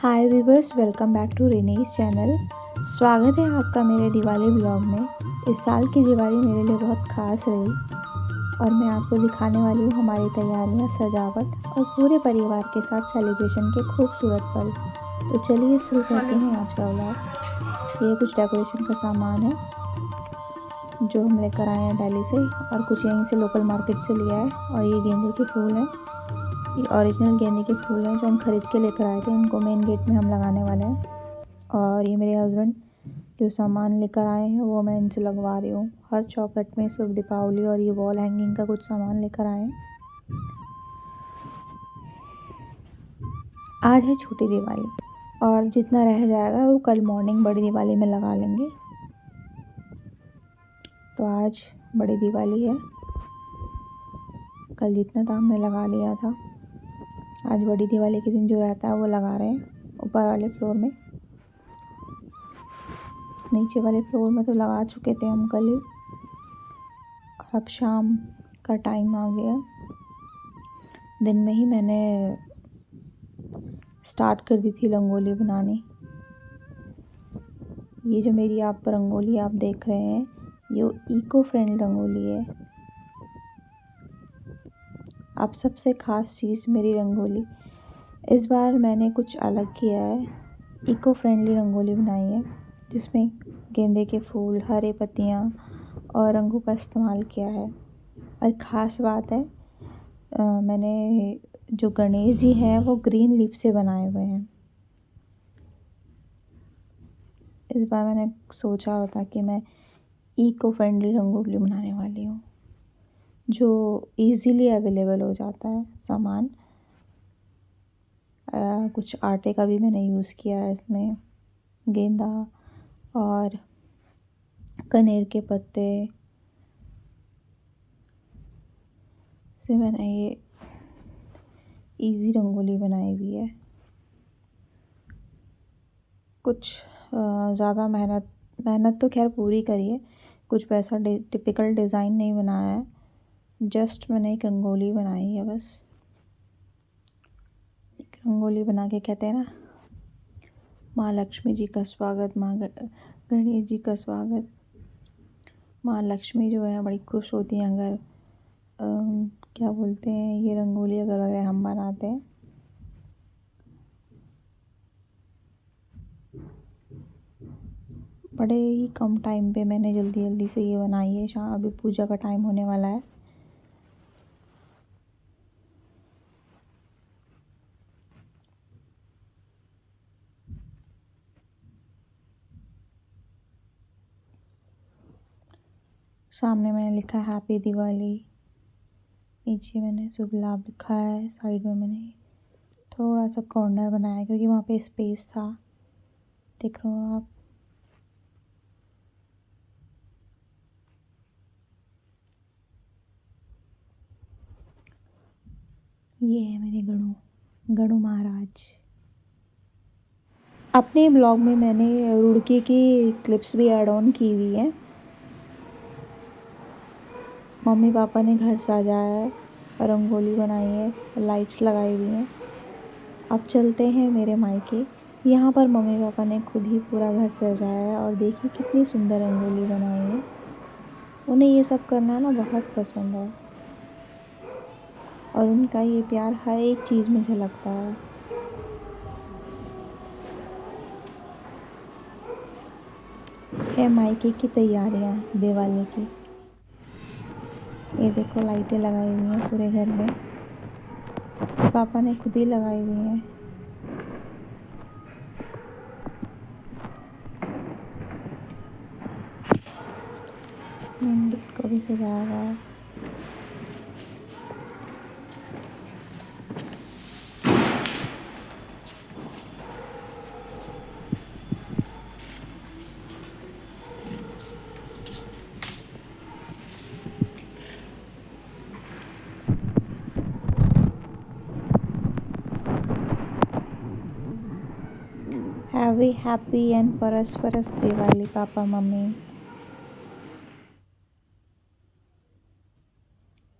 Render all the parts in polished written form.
Hi viewers, welcome back to Renee's channel. स्वागत है आपका मेरे दिवाली ब्लॉग में। इस साल की दिवाली मेरे लिए बहुत ख़ास रही और मैं आपको दिखाने वाली हूँ हमारी तैयारियाँ, सजावट और पूरे परिवार के साथ सेलिब्रेशन के खूबसूरत पल। तो चलिए शुरू करते हैं आज का ब्लॉग। ये कुछ डेकोरेशन का सामान है जो हम लेकर आए हैं दिल्ली से और कुछ यहीं से लोकल मार्केट से लिया है। और ये गेंदे के फूल हैं, ये ओरिजिनल गेंदे के फूल हैं जो हम ख़रीद के लेकर आए थे। इनको मेन गेट में हम लगाने वाले हैं। और ये मेरे हस्बैंड जो सामान लेकर आए हैं वो मैं इनसे लगवा रही हूँ। हर चौखट में शुभ दीपावली और ये वॉल हैंगिंग का कुछ सामान लेकर आए हैं। आज है छोटी दिवाली और जितना रह जाएगा वो कल मॉर्निंग बड़ी दिवाली में लगा लेंगे। तो आज बड़ी दिवाली है, कल जितना था हमने लगा लिया था। आज बड़ी दिवाली के दिन जो रहता है वो लगा रहे हैं ऊपर वाले फ्लोर में। नीचे वाले फ्लोर में तो लगा चुके थे हम कल ही। और अब शाम का टाइम आ गया। दिन में ही मैंने स्टार्ट कर दी थी रंगोली बनानी। ये जो मेरी आप रंगोली आप देख रहे हैं ये इको फ्रेंडली रंगोली है। आप सबसे ख़ास चीज़ मेरी रंगोली, इस बार मैंने कुछ अलग किया है। इको फ्रेंडली रंगोली बनाई है जिसमें गेंदे के फूल, हरे पत्तियाँ और रंगों का इस्तेमाल किया है। और ख़ास बात है, मैंने जो गणेश जी हैं वो ग्रीन लीफ से बनाए हुए हैं। इस बार मैंने सोचा होता कि मैं इको फ्रेंडली रंगोली बनाने वाली हूँ जो इजीली अवेलेबल हो जाता है सामान। कुछ आटे का भी मैंने यूज़ किया है इसमें, गेंदा और कनेर के पत्ते से मैंने ये इजी रंगोली बनाई हुई है। कुछ ज़्यादा मेहनत तो खैर पूरी करी है। कुछ पैसा टिपिकल डिज़ाइन नहीं बनाया है, जस्ट मैंने एक रंगोली बनाई है बस। एक रंगोली बना के कहते हैं ना, माँ लक्ष्मी जी का स्वागत, माँ गणेश जी का स्वागत। माँ लक्ष्मी जो है बड़ी खुश होती हैं अगर क्या बोलते हैं, ये रंगोली अगर हम बनाते हैं। बड़े ही कम टाइम पे मैंने जल्दी जल्दी से ये बनाई है। शाम अभी पूजा का टाइम होने वाला है। सामने मैंने लिखा है हैप्पी दिवाली, नीचे मैंने शुभ लाभ लिखा है। साइड में मैंने थोड़ा सा कॉर्नर बनाया क्योंकि वहाँ पे स्पेस था। देख रहे हो आप। ये है मेरे गणु महाराज। अपने ब्लॉग में मैंने रुड़की की क्लिप्स भी ऐड ऑन की हुई हैं। मम्मी पापा ने घर सजाया है, रंगोली बनाई है, लाइट्स लगाई हुई हैं। अब चलते हैं मेरे मायके। यहाँ पर मम्मी पापा ने खुद ही पूरा घर सजाया है और देखिए कितनी सुंदर रंगोली बनाई है। उन्हें ये सब करना ना बहुत पसंद है और उनका ये प्यार हर एक चीज़ में झलकता है। मायके की तैयारियाँ दिवाली की। ये देखो लाइटें लगाई हुई हैं पूरे घर में, पापा ने खुद ही लगाई हुई हैं। मंदिर को भी सजाया हुआ है। Happy and purse Diwali papa mummy.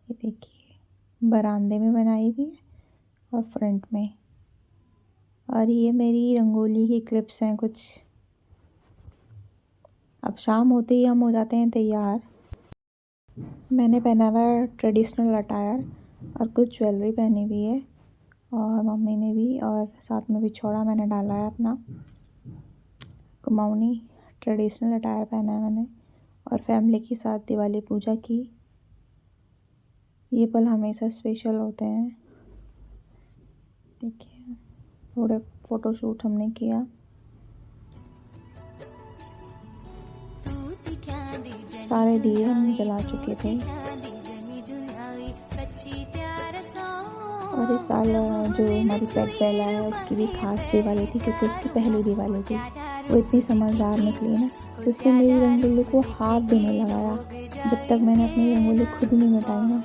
ये देखिए बरामदे में बनाई हुई है और फ्रंट में, और ये मेरी रंगोली की क्लिप्स हैं कुछ। अब शाम होते ही हम हो जाते हैं तैयार। मैंने पहना हुआ है ट्रेडिशनल अटायर और कुछ ज्वेलरी पहनी हुई है, और मम्मी ने भी, और साथ में बिछोड़ा मैंने डाला है अपना। कुमाऊनी ट्रेडिशनल अटायर पहना है मैंने, और फैमिली के साथ दिवाली पूजा की। ये पल हमेशा स्पेशल होते हैं। देखिए, थोड़े फ़ोटोशूट हमने किया। सारे दिए हम जला चुके थे। और इस साल जो हमारी पेट बेला है उसकी भी खास दिवाली थी, क्योंकि उसकी पहली दिवाली थी। वो इतनी समझदार निकली ना कि उसने मेरी रंगोली को हाथ भी नहीं लगाया। जब तक मैंने अपनी रंगोली खुद नहीं मिटाई ना,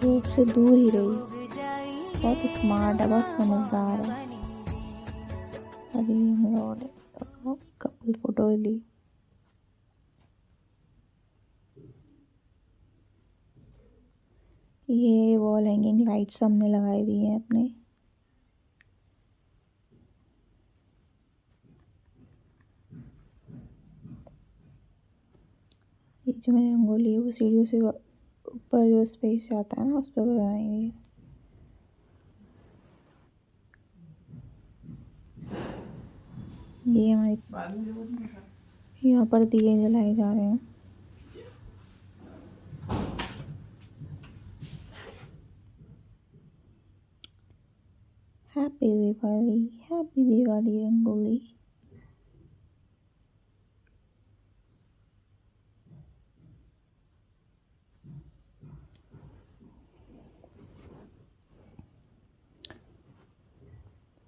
वो उससे दूर ही रही। बहुत स्मार्ट है, बहुत समझदार है। अभी हम लोगों ने कपल फ़ोटो ली। ये वॉल हैंगिंग लाइट्स हमने लगाई हुई हैं अपने। ये जो मैंने रंगोली है वो सीढ़ियों से ऊपर जो स्पेस जाता है ना, उस पर बनाई हुई है। ये हमारे यहाँ पर दिए जलाए जा रहे हैं। हैप्पी दिवाली रंगोली।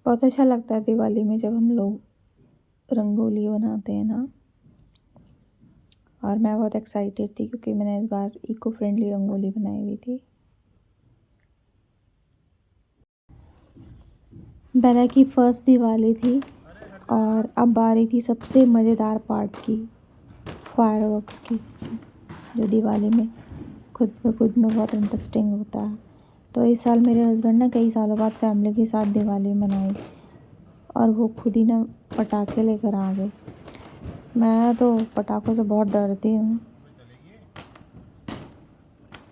बहुत अच्छा लगता है दिवाली में जब हम लोग रंगोली बनाते हैं ना। और मैं बहुत एक्साइटेड थी क्योंकि मैंने इस बार इको फ्रेंडली रंगोली बनाई हुई थी। बेला की फ़र्स्ट दिवाली थी, और अब बारी थी सबसे मज़ेदार पार्ट की, फायरवर्क्स की, जो दिवाली में खुद में बहुत इंटरेस्टिंग होता है। तो इस साल मेरे हस्बैंड ने कई सालों बाद फैमिली के साथ दिवाली मनाई, और वो खुद ही ना पटाखे लेकर आ गए। मैं तो पटाखों से बहुत डरती हूँ।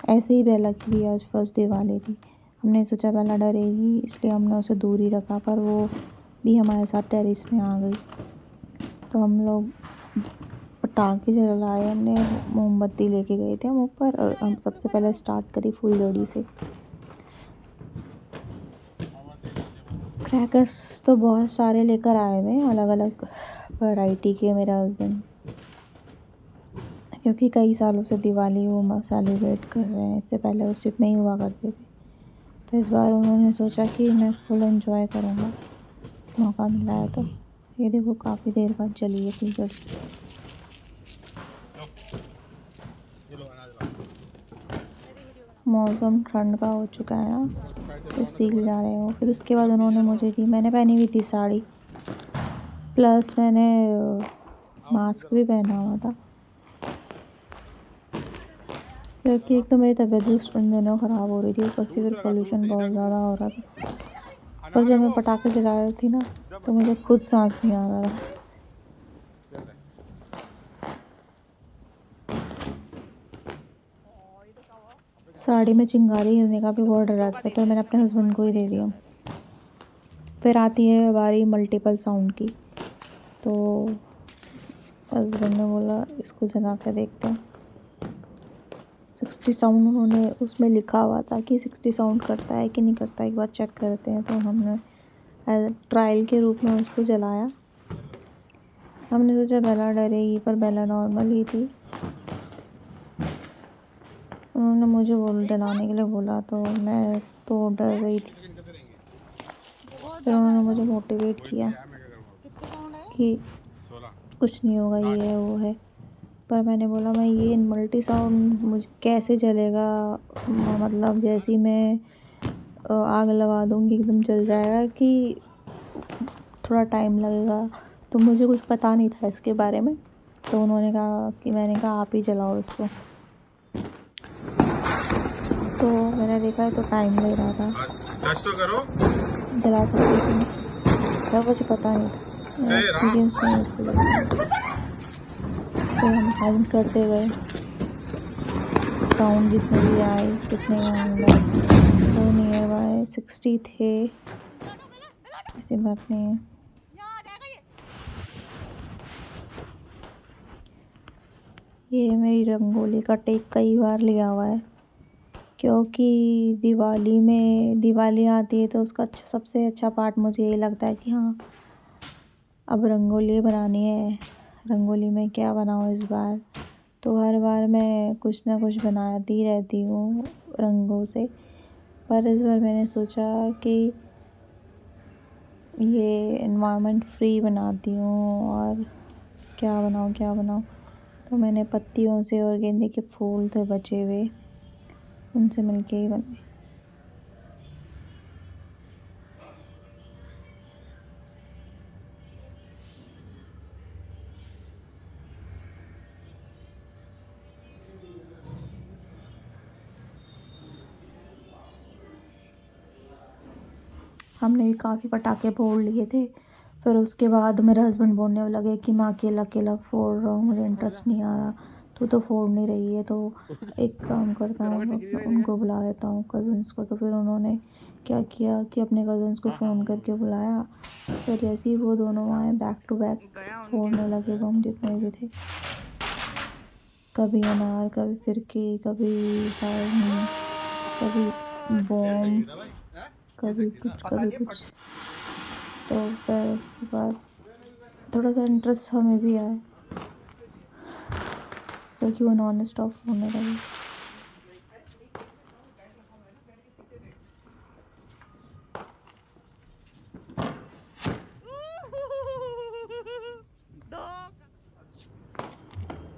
ऐसे ही बेला की भी आज फर्स्ट दिवाली थी। हमने सोचा बेला डरेगी, इसलिए हमने उसे दूर ही रखा, पर वो भी हमारे साथ टेरेस में आ गई। तो हम लोग पटाखे जलाए, हमने मोमबत्ती लेके गए थे हम ऊपर, और हम सबसे पहले स्टार्ट करी फुलझड़ी से। क्रैकर्स तो बहुत सारे लेकर आए हुए हैं, अलग अलग वैरायटी के, मेरा हस्बैंड, क्योंकि कई सालों से दिवाली वो सेलिब्रेट कर रहे हैं। इससे पहले वो सिर्फ में ही हुआ करते थे, तो इस बार उन्होंने सोचा कि मैं फुल एंजॉय करूँगा, मौका मिला है तो। ये देखो, काफ़ी देर बाद चली है फुलझड़ी। मौसम ठंड का हो चुका है ना, तो सीख जा रहे हो। फिर उसके बाद उन्होंने मुझे दी, मैंने पहनी हुई थी साड़ी, प्लस मैंने मास्क भी पहना हुआ था, क्योंकि एक तो मेरी तबीयत भी उन दिनों ख़राब हो रही थी, ऊपर से फिर पोल्यूशन बहुत ज़्यादा हो रहा था। पर जब मैं पटाखे जला रही थी ना, तो मुझे खुद सांस नहीं आ रहा था। साड़ी में चिंगारी गिरने का भी बहुत डर रहता है, तो मैंने अपने हस्बैंड को ही दे दिया। फिर आती है बारी मल्टीपल साउंड की, तो हस्बैंड ने बोला इसको जला कर देखते हैं। 60 साउंड उन्होंने उसमें लिखा हुआ था कि 60 साउंड करता है कि नहीं करता, एक बार चेक करते हैं। तो हमने ट्रायल के रूप में उसको जलाया। हमने सोचा बेला डरेगी, पर बेला नॉर्मल ही थी। उन्होंने मुझे जलाने के लिए बोला, तो मैं तो डर गई थी। फिर उन्होंने मुझे मोटिवेट किया कि कुछ नहीं होगा, ये है वो है। पर मैंने बोला मैं ये मल्टी साउंड मुझे कैसे जलेगा, मतलब जैसे ही मैं आग लगा दूँगी एकदम जल जाएगा कि थोड़ा टाइम लगेगा। तो मुझे कुछ पता नहीं था इसके बारे में, तो उन्होंने कहा कि, मैंने कहा आप ही जलाओ इसको। तो मैंने देखा तो टाइम ले रहा था, टच तो करो, जला सकती थी। था, मुझे पता नहीं था, एक्सपीरियंस नहीं है इस वजह से। फिर हम काउंट करते गए साउंड जितने भी आए, कितने तो नियर बाय 60 थे, ऐसी बात नहीं है। ये मेरी रंगोली का टेक कई बार लिया हुआ है, क्योंकि दिवाली आती है तो उसका सबसे अच्छा पार्ट मुझे ये लगता है कि हाँ, अब रंगोली बनानी है, रंगोली में क्या बनाऊँ इस बार। तो हर बार मैं कुछ ना कुछ बनाती रहती हूँ रंगों से, पर इस बार मैंने सोचा कि ये एनवायरनमेंट फ्री बनाती हूँ और क्या बनाऊँ। तो मैंने पत्तियों से और गेंदे के फूल थे बचे हुए, उनसे मिलके ही बनाए। हमने भी काफ़ी पटाखे फोड़ लिए थे। फिर उसके बाद मेरे हस्बैंड बोलने लगे कि मैं अकेला अकेला फोड़ रहा हूँ, मुझे इंटरेस्ट नहीं आ रहा, तू तो फोड़ नहीं रही है, तो एक काम करता हूँ, उनको बुला लेता हूँ कज़न्स को। तो फिर उन्होंने क्या किया कि अपने कज़न्स को फ़ोन करके बुलाया। फिर जैसे ही वो दोनों आए, बैक टू बैक फोड़ने लगे बम जितने भी थे, कभी अनार, कभी फिरकी, कभी सारनी, कभी बॉम, कभी कुछ। तो फिर उसके बाद थोड़ा सा इंटरेस्ट हमें भी आया, क्योंकि वो नॉन स्टॉप होने लगे।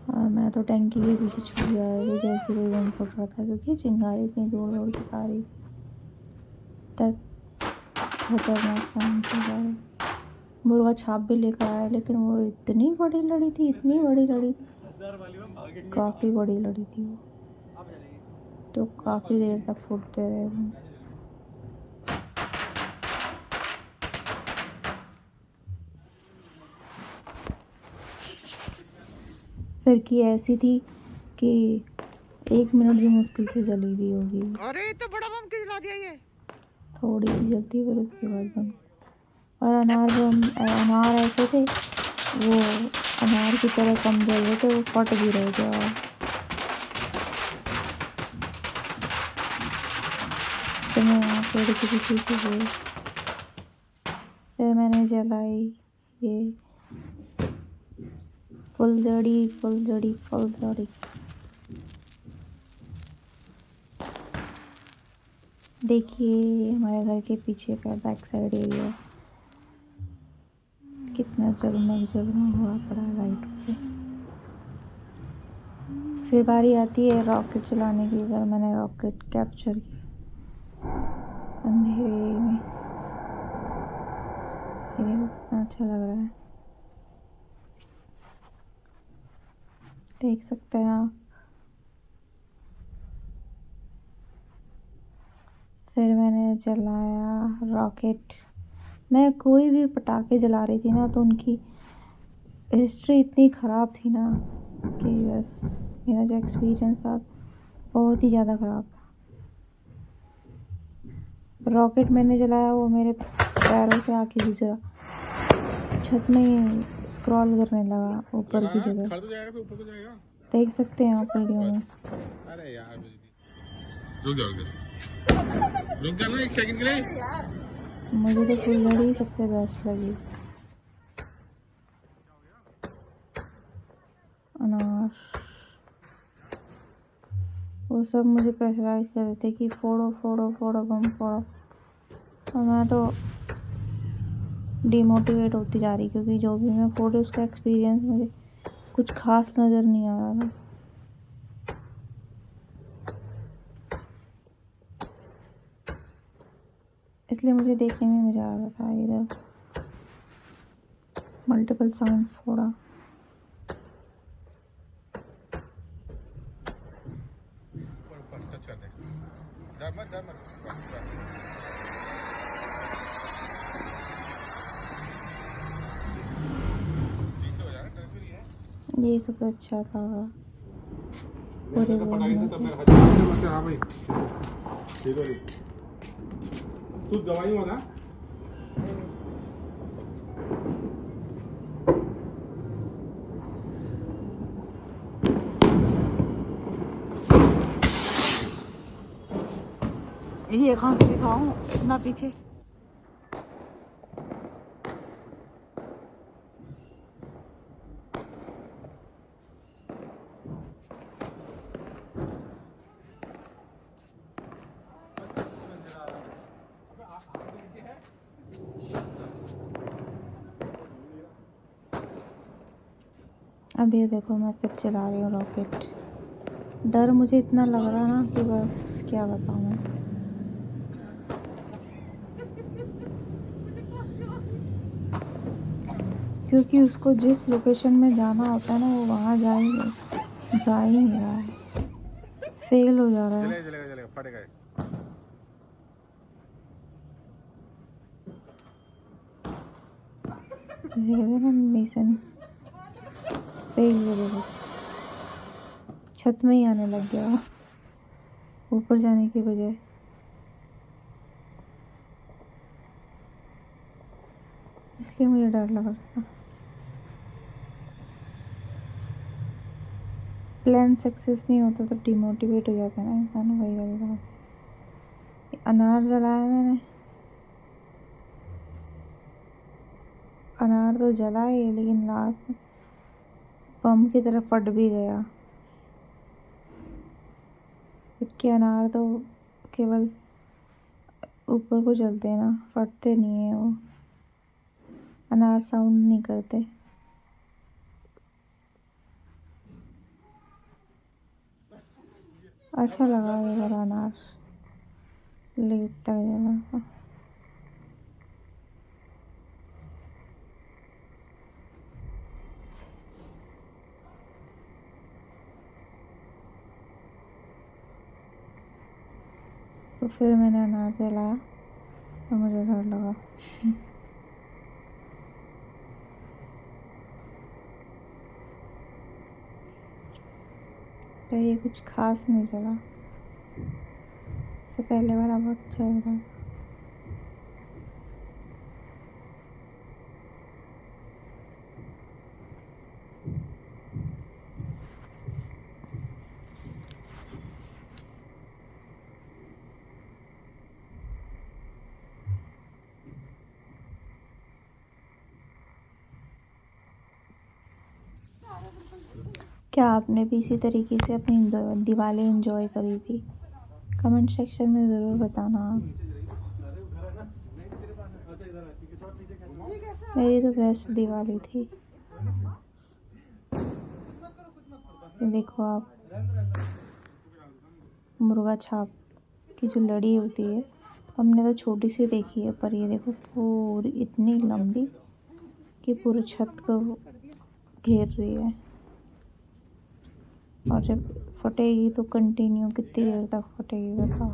और मैं तो टैंकी के पीछे छुप गया जैसे कोई बम फट रहा था, क्योंकि चिंगारी इतनी दूर दूर तक आ रही तक खतरनाक साउंड से जा रही। मुर्गा छाप भी लेकर आया, लेकिन वो इतनी बड़ी लड़ी थी, काफ़ी बड़ी लड़ी थी वो, तो काफ़ी देर तक फूटते रहे वो। फिर की ऐसी थी कि 1 मिनट भी मुश्किल से जली हुई होगी। अरे तो बड़ा बम क्यों जला दिया ये? थोड़ी सी जलती, फिर उसके बाद बम। और अनार ऐसे थे, वो अनार की तरह कम जल रहे थे, वो फट भी रहे थे। और फिर मैं वहाँ पेड़ के पीछे गई, फिर मैंने जलाई ये फुलझड़ी। देखिए हमारे घर के पीछे का बैक साइड एरिया कितना जगमग हुआ पड़ा है लाइट पे। फिर बारी आती है रॉकेट चलाने की। अगर मैंने रॉकेट कैप्चर की अंधेरे में, ये देखो कितना अच्छा लग रहा है, देख सकते हैं आप। फिर मैंने जलाया रॉकेट। मैं कोई भी पटाखे जला रही थी ना, तो उनकी हिस्ट्री इतनी ख़राब थी ना कि बस मेरा जो एक्सपीरियंस था बहुत ही ज़्यादा ख़राब था। रॉकेट मैंने जलाया, वो मेरे पैरों से आके गुजरा, छत में स्क्रॉल करने लगा ऊपर की जगह। देख सकते हैं आप वीडियो में। अरे यार रुक जा ना 1 सेकंड के लिए। मुझे तो फुलझड़ी सबसे बेस्ट लगी। अनार, वो सब मुझे प्रेशराइज कर रहे थे कि फोड़ो बम फोड़ो, और मैं तो डिमोटिवेट होती जा रही, क्योंकि जो भी मैं फोड़ी उसका एक्सपीरियंस मुझे कुछ खास नज़र नहीं आ रहा था। इसलिए मुझे देखने में मज़ा आ रहा था। इधर मल्टीपल साउंड फोड़ा। ये सब अच्छा था मैं पूरे तो वो पटाई में। तो मैं हजार से हाँ भाई ठीक है तू दवाई हो ना ये कहाँ से दिखाऊं इतना पीछे। अब ये देखो मैं फिर चला रही हूँ रॉकेट। डर मुझे इतना लग रहा ना कि बस क्या बताऊँ मैं। क्योंकि उसको जिस लोकेशन में जाना होता है ना वो वहाँ जा ही नहीं रहा है, फेल हो जा रहा है। जलेगा फटेगा ये कहते हैं ना मिशन फेल। ये देखो छत में ही आने लग गया ऊपर जाने की बजाय। इसलिए मुझे डर लग रहा था। प्लान सक्सेस नहीं होता तो डिमोटिवेट हो जाता है ना इंसान, वही वाली बात है। अनार जलाया मैंने, अनार तो जला ही लेकिन लास्ट बम की तरह फट भी गया। जबकि अनार तो केवल ऊपर को जलते हैं ना, फटते नहीं है वो। अनार साउंड नहीं करते। अच्छा लगा ये वाला अनार लेट तक जला था। तो फिर मैंने अनार जलाया और मुझे डर लगा। पर ये कुछ खास नहीं चला, इससे पहले वाला बहुत चल रहा था। क्या आपने भी इसी तरीके से अपनी दिवाली एंजॉय करी थी? कमेंट सेक्शन में ज़रूर बताना। मेरी तो बेस्ट दिवाली थी। ये देखो आप, मुर्गा छाप की जो लड़ी होती है हमने तो छोटी सी देखी है, पर ये देखो पूरी इतनी लंबी कि पूरी छत को घेर रही है। और जब फटेगी तो कंटिन्यू कितनी देर तक फटेगी बताओ।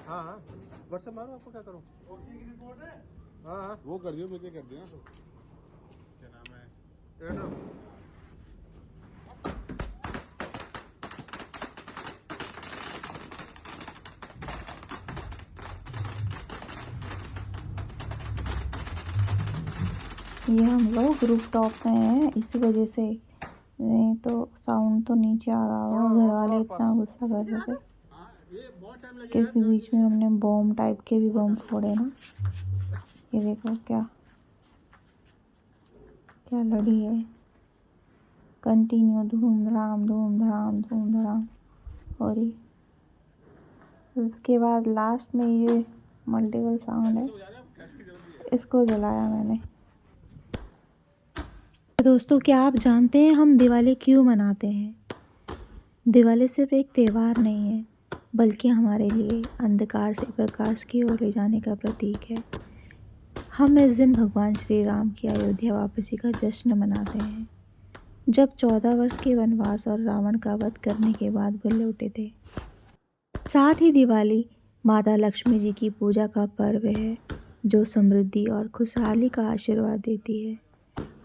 हाँ हाँ व्हाट्सएप मारो आपको क्या करूँ हाँ हाँ वो कर दियो मुझे कर दिया तो क्या नाम है ये हम लोग ग्रुप टॉप में हैं इस वजह से, नहीं तो साउंड तो नीचे आ रहा होगा। घर वाले इतना गुस्सा कर रहे थे क्योंकि बीच में हमने बॉम्ब टाइप के भी बॉम्ब फोड़े ना। ये देखो क्या क्या लड़ी है, कंटिन्यू धूम धड़ाम धूम धड़ाम धूम धड़ाम हो रही। उसके बाद लास्ट में ये मल्टीपल साउंड है, इसको जलाया मैंने। दोस्तों क्या आप जानते हैं हम दिवाली क्यों मनाते हैं? दिवाली सिर्फ एक त्यौहार नहीं है बल्कि हमारे लिए अंधकार से प्रकाश की ओर ले जाने का प्रतीक है। हम इस दिन भगवान श्री राम की अयोध्या वापसी का जश्न मनाते हैं, जब 14 वर्ष के वनवास और रावण का वध करने के बाद वो लौटे थे। साथ ही दिवाली माता लक्ष्मी जी की पूजा का पर्व है जो समृद्धि और खुशहाली का आशीर्वाद देती है।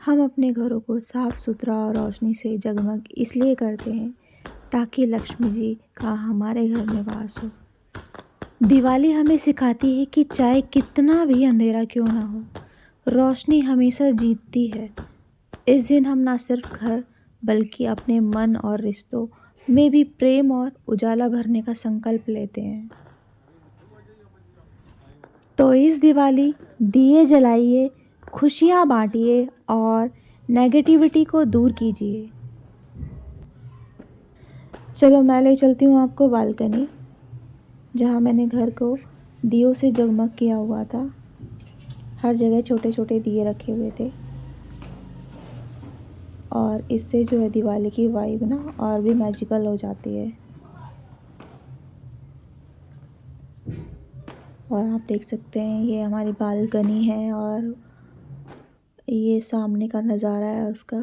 हम अपने घरों को साफ सुथरा और रोशनी से जगमग इसलिए करते हैं ताकि लक्ष्मी जी का हमारे घर में वास हो। दिवाली हमें सिखाती है कि चाहे कितना भी अंधेरा क्यों ना हो, रोशनी हमेशा जीतती है। इस दिन हम ना सिर्फ घर बल्कि अपने मन और रिश्तों में भी प्रेम और उजाला भरने का संकल्प लेते हैं। तो इस दिवाली दिए जलाइए, खुशियाँ बांटिए और नेगेटिविटी को दूर कीजिए। चलो मैं ले चलती हूँ आपको बालकनी, जहाँ मैंने घर को दियों से जगमग किया हुआ था। हर जगह छोटे छोटे दिए रखे हुए थे और इससे जो है दिवाली की वाइब ना और भी मैजिकल हो जाती है। और आप देख सकते हैं ये हमारी बालकनी है और ये सामने का नज़ारा है उसका।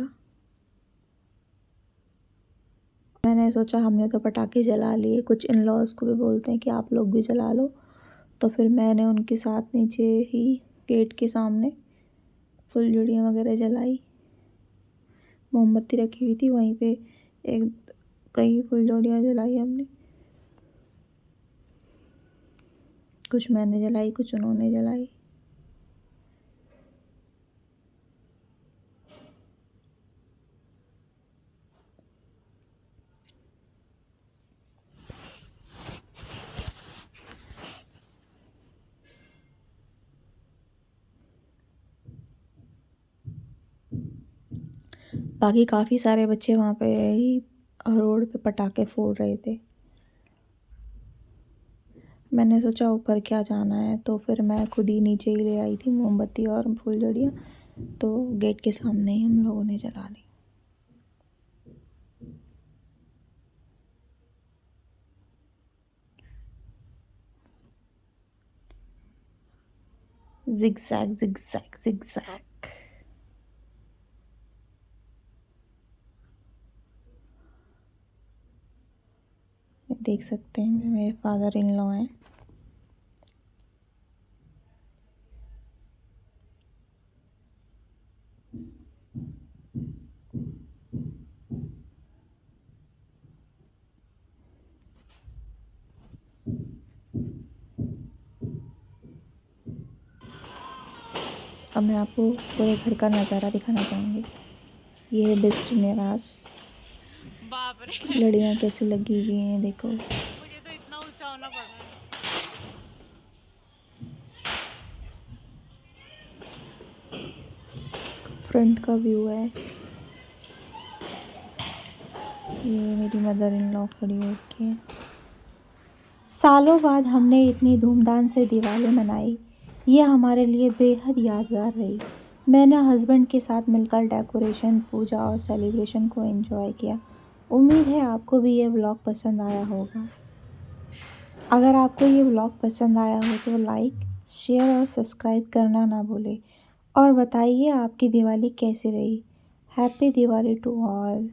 मैंने सोचा हमने तो पटाखे जला लिए, कुछ इन लॉज को भी बोलते हैं कि आप लोग भी जला लो, तो फिर मैंने उनके साथ नीचे ही गेट के सामने फुलझड़ियाँ वगैरह जलाई। मोमबत्ती रखी हुई थी वहीं पे, एक कई फुलझड़ियाँ जलाई हमने। कुछ मैंने जलाई, कुछ उन्होंने जलाई। बाकी काफ़ी सारे बच्चे वहाँ पे ही रोड पे पटाखे फोड़ रहे थे। मैंने सोचा ऊपर क्या जाना है, तो फिर मैं खुद ही नीचे ही ले आई थी मोमबत्ती और फुलझड़ियाँ, तो गेट के सामने ही हम लोगों ने जला ली। Zigzag zigzag zigzag. देख सकते हैं मेरे फादर इन लॉ हैं। अब मैं आपको पूरे घर का नज़ारा दिखाना चाहूँगी। ये है बेस्ट निवास। बाप रे, लड़ियाँ कैसे लगी हुई हैं देखो। मुझे तो इतना ऊंचा होना पड़ रहा है। फ्रंट का व्यू है। ये मेरी मदर इन लॉ खड़ी होके है। सालों बाद हमने इतनी धूमधाम से दिवाली मनाई, ये हमारे लिए बेहद यादगार रही। मैंने हस्बैंड के साथ मिलकर डेकोरेशन, पूजा और सेलिब्रेशन को एंजॉय किया। उम्मीद है आपको भी ये व्लॉग पसंद आया होगा। अगर आपको ये व्लॉग पसंद आया हो तो लाइक, शेयर और सब्सक्राइब करना ना भूलें और बताइए आपकी दिवाली कैसी रही। Happy Diwali to all.